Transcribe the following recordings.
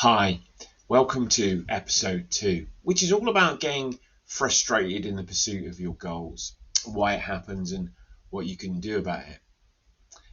Hi, welcome to episode 2, which is all about getting frustrated in the pursuit of your goals, why it happens, and what you can do about it.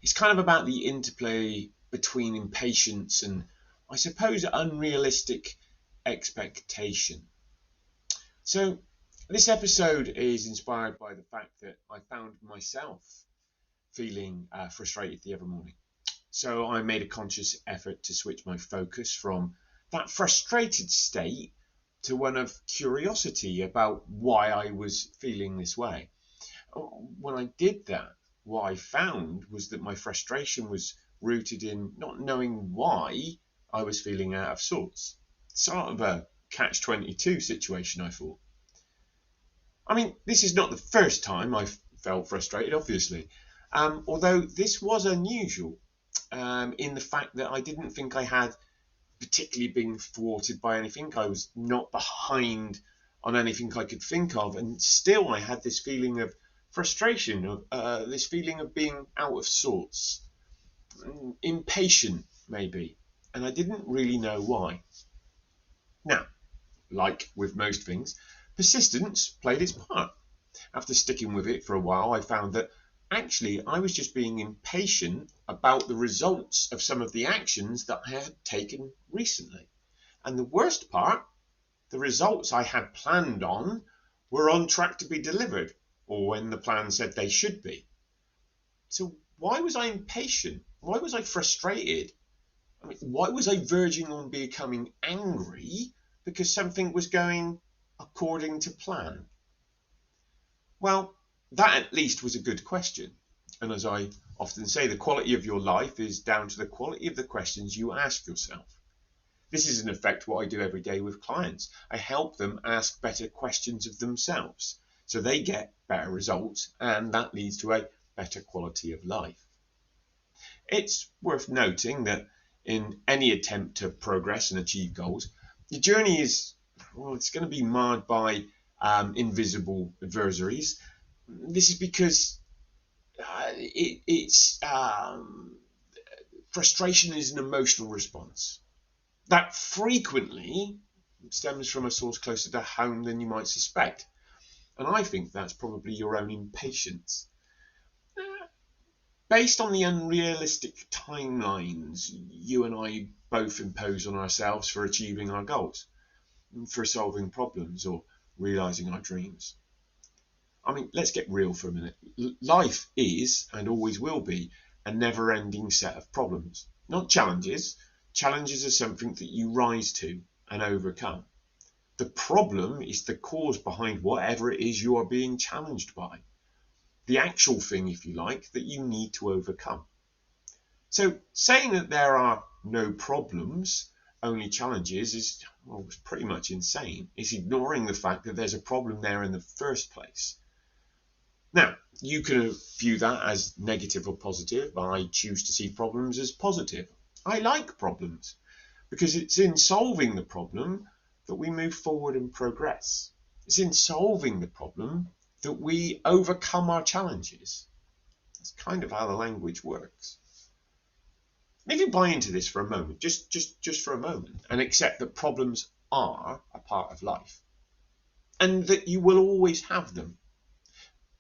It's kind of about the interplay between impatience and, I suppose, unrealistic expectation. So, this episode is inspired by the fact that I found myself feeling frustrated the other morning. So I made a conscious effort to switch my focus from that frustrated state to one of curiosity about why I was feeling this way. When I did that, what I found was that my frustration was rooted in not knowing why I was feeling out of sorts. Sort of a catch-22 situation, I thought. I mean, this is not the first time I've felt frustrated, obviously, although this was unusual. In the fact that I didn't think I had particularly been thwarted by anything. I was not behind on anything I could think of, and still I had this feeling of frustration, of this feeling of being out of sorts, impatient maybe, and I didn't really know why. Now, like with most things, persistence played its part. After sticking with it for a while, I found that actually I was just being impatient about the results of some of the actions that I had taken recently. And the worst part, the results I had planned on were on track to be delivered, or when the plan said they should be. So why was I impatient? Why was I frustrated? I mean, why was I verging on becoming angry because something was going according to plan? Well, that at least was a good question. And as I often say, the quality of your life is down to the quality of the questions you ask yourself. This is in effect what I do every day with clients. I help them ask better questions of themselves so they get better results, and that leads to a better quality of life. It's worth noting that in any attempt to progress and achieve goals, the journey it's going to be marred by invisible adversaries. This is because frustration is an emotional response that frequently stems from a source closer to home than you might suspect. And I think that's probably your own impatience. Based on the unrealistic timelines you and I both impose on ourselves for achieving our goals, for solving problems or realizing our dreams. I mean, let's get real for a minute. Life is, and always will be, a never-ending set of problems, not challenges. Challenges are something that you rise to and overcome. The problem is the cause behind whatever it is you are being challenged by. The actual thing, if you like, that you need to overcome. So saying that there are no problems, only challenges, is pretty much insane. It's ignoring the fact that there's a problem there in the first place. Now, you can view that as negative or positive. I choose to see problems as positive. I like problems because it's in solving the problem that we move forward and progress. It's in solving the problem that we overcome our challenges. That's kind of how the language works. Maybe buy into this for a moment, just for a moment, and accept that problems are a part of life and that you will always have them.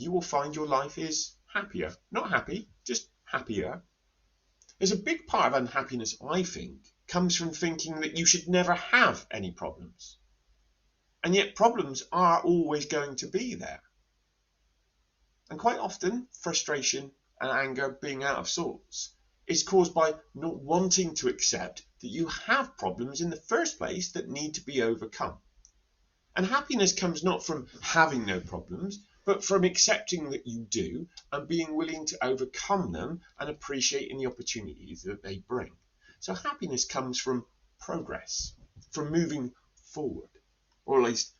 You will find your life is happier. Not happy, just happier. There's a big part of unhappiness, I think, comes from thinking that you should never have any problems. And yet problems are always going to be there. And quite often, frustration and anger, being out of sorts, is caused by not wanting to accept that you have problems in the first place that need to be overcome. And happiness comes not from having no problems, but from accepting that you do and being willing to overcome them and appreciating the opportunities that they bring. So happiness comes from progress, from moving forward, or at least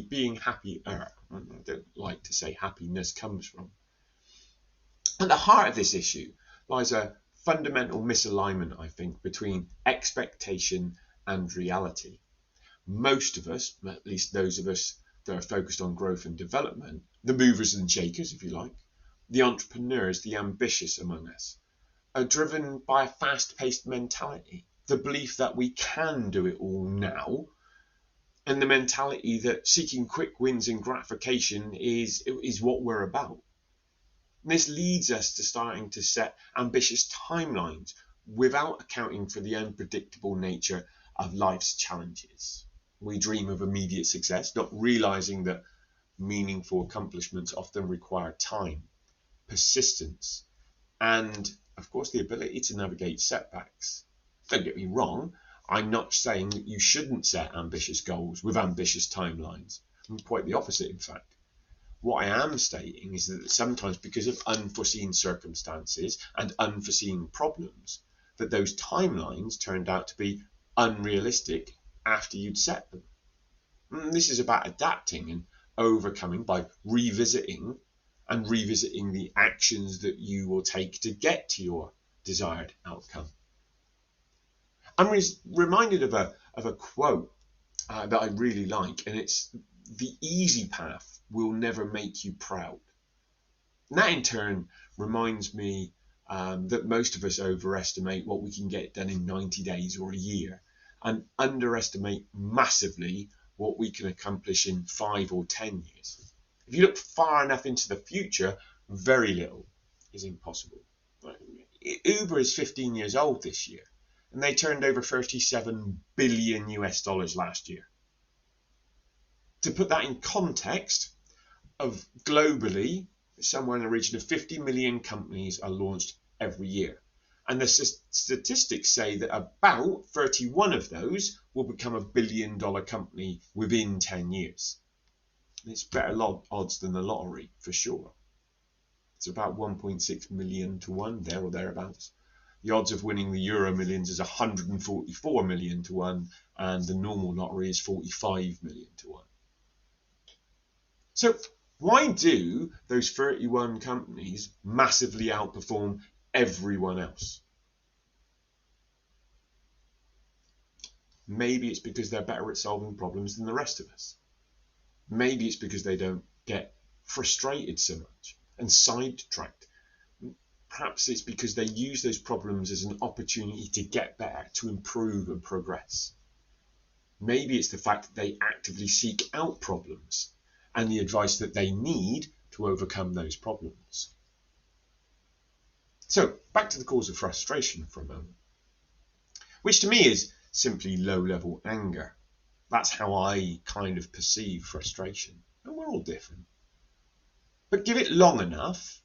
being happier. I don't like to say happiness comes from. At the heart of this issue lies a fundamental misalignment, I think, between expectation and reality. Most of us, at least those of us that are focused on growth and development, the movers and shakers, if you like, the entrepreneurs, the ambitious among us, are driven by a fast-paced mentality. the belief that we can do it all now, and the mentality that seeking quick wins and gratification is what we're about. And this leads us to starting to set ambitious timelines without accounting for the unpredictable nature of life's challenges. We dream of immediate success, not realizing that meaningful accomplishments often require time, persistence, and, of course, the ability to navigate setbacks. Don't get me wrong, I'm not saying that you shouldn't set ambitious goals with ambitious timelines. Quite the opposite, in fact. What I am stating is that sometimes, because of unforeseen circumstances and unforeseen problems, that those timelines turned out to be unrealistic after you'd set them. And this is about adapting and overcoming by revisiting the actions that you will take to get to your desired outcome. I'm reminded of a quote that I really like, and it's, "The easy path will never make you proud." And that in turn reminds me that most of us overestimate what we can get done in 90 days or a year, and underestimate massively what we can accomplish in 5 or 10 years. If you look far enough into the future, very little is impossible. Uber is 15 years old this year, and they turned over $37 billion last year. To put that in context, of globally, somewhere in the region of 50 million companies are launched every year. And the statistics say that about 31 of those will become $1 billion company within 10 years. It's better odds than the lottery, for sure. It's about 1.6 million to 1, there or thereabouts. The odds of winning the Euro Millions is 144 million to 1, and the normal lottery is 45 million to 1. So why do those 31 companies massively outperform everyone else? Maybe it's because they're better at solving problems than the rest of us. Maybe it's because they don't get frustrated so much and sidetracked. Perhaps it's because they use those problems as an opportunity to get better, to improve and progress. Maybe it's the fact that they actively seek out problems and the advice that they need to overcome those problems. So, back to the cause of frustration for a moment, which to me is simply low-level anger. That's how I kind of perceive frustration. And we're all different. But give it long enough,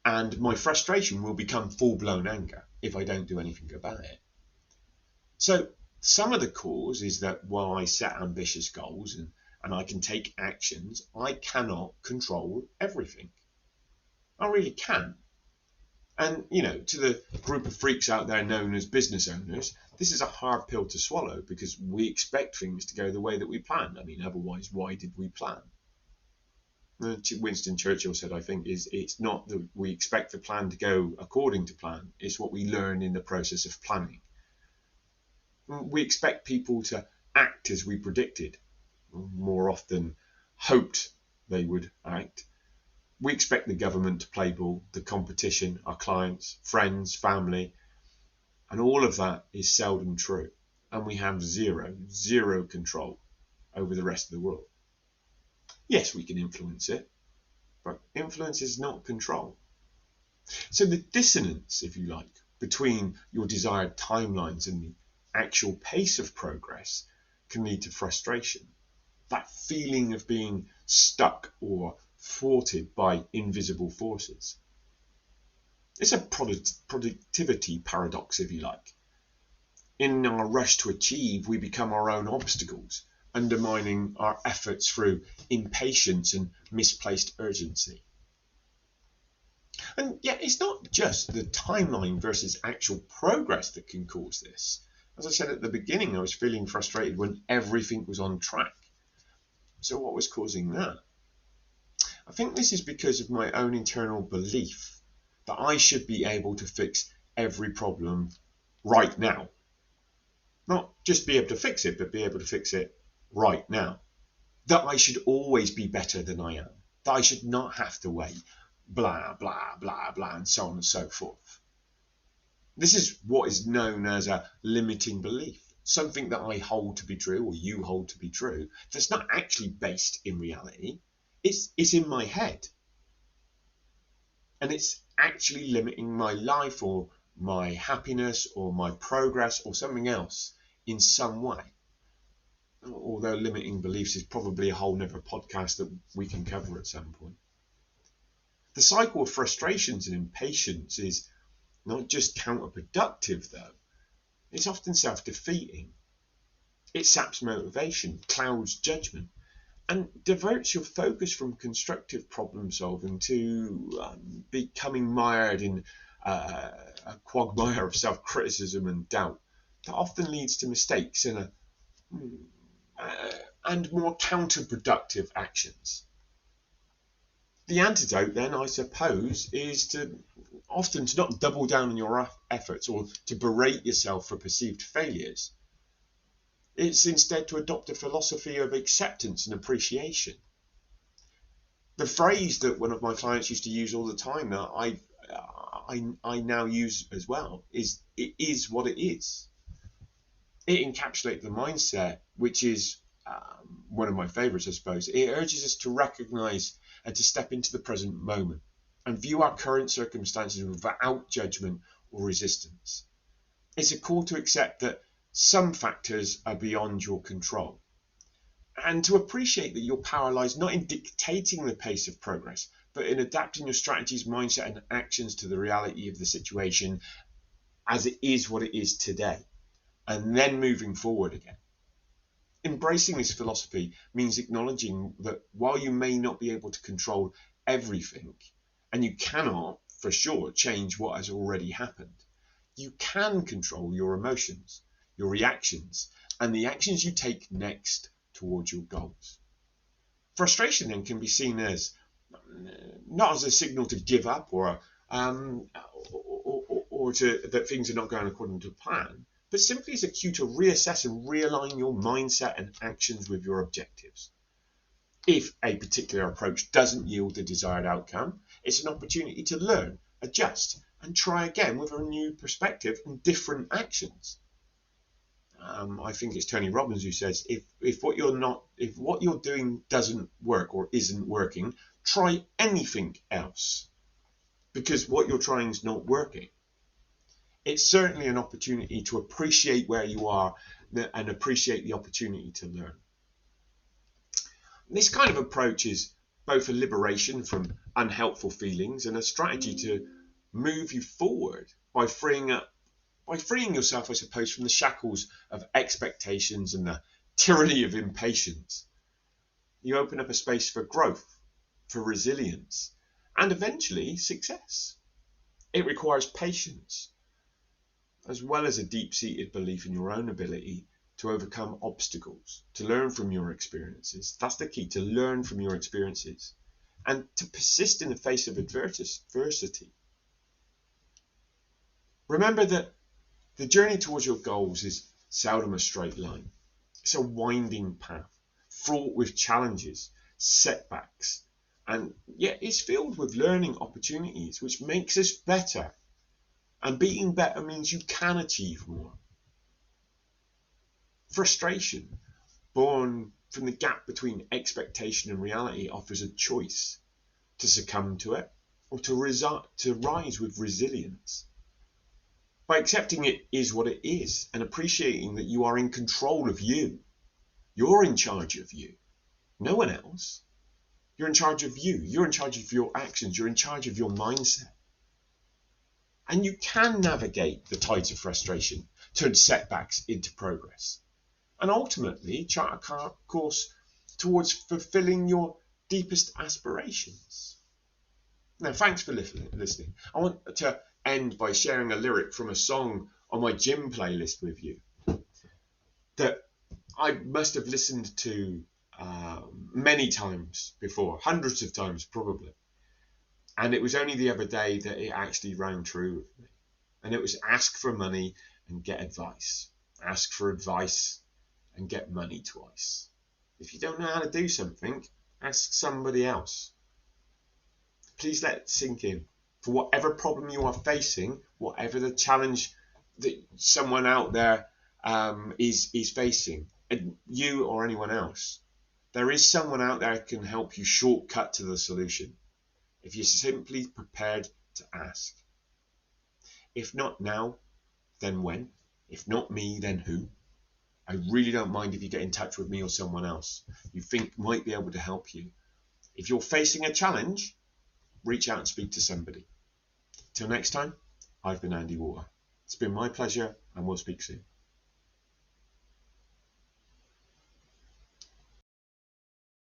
and my frustration will become full-blown anger if I don't do anything about it. So, some of the cause is that while I set ambitious goals and I can take actions, I cannot control everything. I really can. And, to the group of freaks out there known as business owners, this is a hard pill to swallow because we expect things to go the way that we plan. I mean, otherwise, why did we plan? Winston Churchill said, I think, it's not that we expect the plan to go according to plan, it's what we learn in the process of planning. We expect people to act as we predicted, more often hoped they would act. We expect the government to play ball, the competition, our clients, friends, family, and all of that is seldom true. And we have zero control over the rest of the world. Yes, we can influence it, but influence is not control. So the dissonance, if you like, between your desired timelines and the actual pace of progress can lead to frustration. That feeling of being stuck or thwarted by invisible forces. It's a productivity paradox, if you like. In our rush to achieve, we become our own obstacles, undermining our efforts through impatience and misplaced urgency. And yet, it's not just the timeline versus actual progress that can cause this. As I said at the beginning, I was feeling frustrated when everything was on track. So what was causing that? I think this is because of my own internal belief that I should be able to fix every problem right now. Not just be able to fix it, but be able to fix it right now. That I should always be better than I am. That I should not have to wait, blah, blah, blah, blah, and so on and so forth. This is what is known as a limiting belief, something that I hold to be true, or you hold to be true, that's not actually based in reality. It's in my head, and it's actually limiting my life or my happiness or my progress or something else in some way. Although limiting beliefs is probably a whole nother podcast that we can cover at some point. The cycle of frustrations and impatience is not just counterproductive, though. It's often self-defeating. It saps motivation, clouds judgment, and diverts your focus from constructive problem solving to becoming mired in a quagmire of self-criticism and doubt that often leads to mistakes and more counterproductive actions. The antidote then, I suppose, is to not double down on your efforts or to berate yourself for perceived failures. It's instead to adopt a philosophy of acceptance and appreciation. The phrase that one of my clients used to use all the time that I now use as well is, it is what it is. It encapsulates the mindset, which is one of my favorites, I suppose. It urges us to recognize and to step into the present moment and view our current circumstances without judgment or resistance. It's a call to accept that some factors are beyond your control and to appreciate that your power lies not in dictating the pace of progress, but in adapting your strategies, mindset, and actions to the reality of the situation as it is what it is today, and then moving forward again. Embracing this philosophy means acknowledging that while you may not be able to control everything, and you cannot, for sure, change what has already happened, you can control your emotions, your reactions, and the actions you take next towards your goals. Frustration then can be seen as not as a signal to give up or that things are not going according to plan, but simply as a cue to reassess and realign your mindset and actions with your objectives. If a particular approach doesn't yield the desired outcome, it's an opportunity to learn, adjust, and try again with a new perspective and different actions. I think it's Tony Robbins who says, if what you're doing doesn't work or isn't working, try anything else, because what you're trying is not working. It's certainly an opportunity to appreciate where you are and appreciate the opportunity to learn. This kind of approach is both a liberation from unhelpful feelings and a strategy to move you forward by freeing yourself, I suppose, from the shackles of expectations and the tyranny of impatience. You open up a space for growth, for resilience, and eventually success. It requires patience, as well as a deep-seated belief in your own ability to overcome obstacles, to learn from your experiences. That's the key, to learn from your experiences, and to persist in the face of adversity. Remember that the journey towards your goals is seldom a straight line. It's a winding path, fraught with challenges, setbacks, and yet it's filled with learning opportunities, which makes us better. And being better means you can achieve more. Frustration, born from the gap between expectation and reality, offers a choice to succumb to it or to rise with resilience. By accepting it is what it is and appreciating that you are in control of you. You're in charge of you, no one else. You're in charge of you. You're in charge of your actions. You're in charge of your mindset. And you can navigate the tides of frustration, turn setbacks into progress, and ultimately chart a course towards fulfilling your deepest aspirations. Now, thanks for listening. I want to end by sharing a lyric from a song on my gym playlist with you that I must have listened to many times before, hundreds of times probably. And it was only the other day that it actually rang true with me. And it was ask for money and get advice. Ask for advice and get money twice. If you don't know how to do something, ask somebody else. Please let it sink in. For whatever problem you are facing, whatever the challenge that someone out there is facing, you or anyone else, there is someone out there who can help you shortcut to the solution if you're simply prepared to ask. If not now, then when? If not me, then who? I really don't mind if you get in touch with me or someone else you think might be able to help you. If you're facing a challenge, reach out and speak to somebody. Till next time, I've been Andy Water. It's been my pleasure, and we'll speak soon.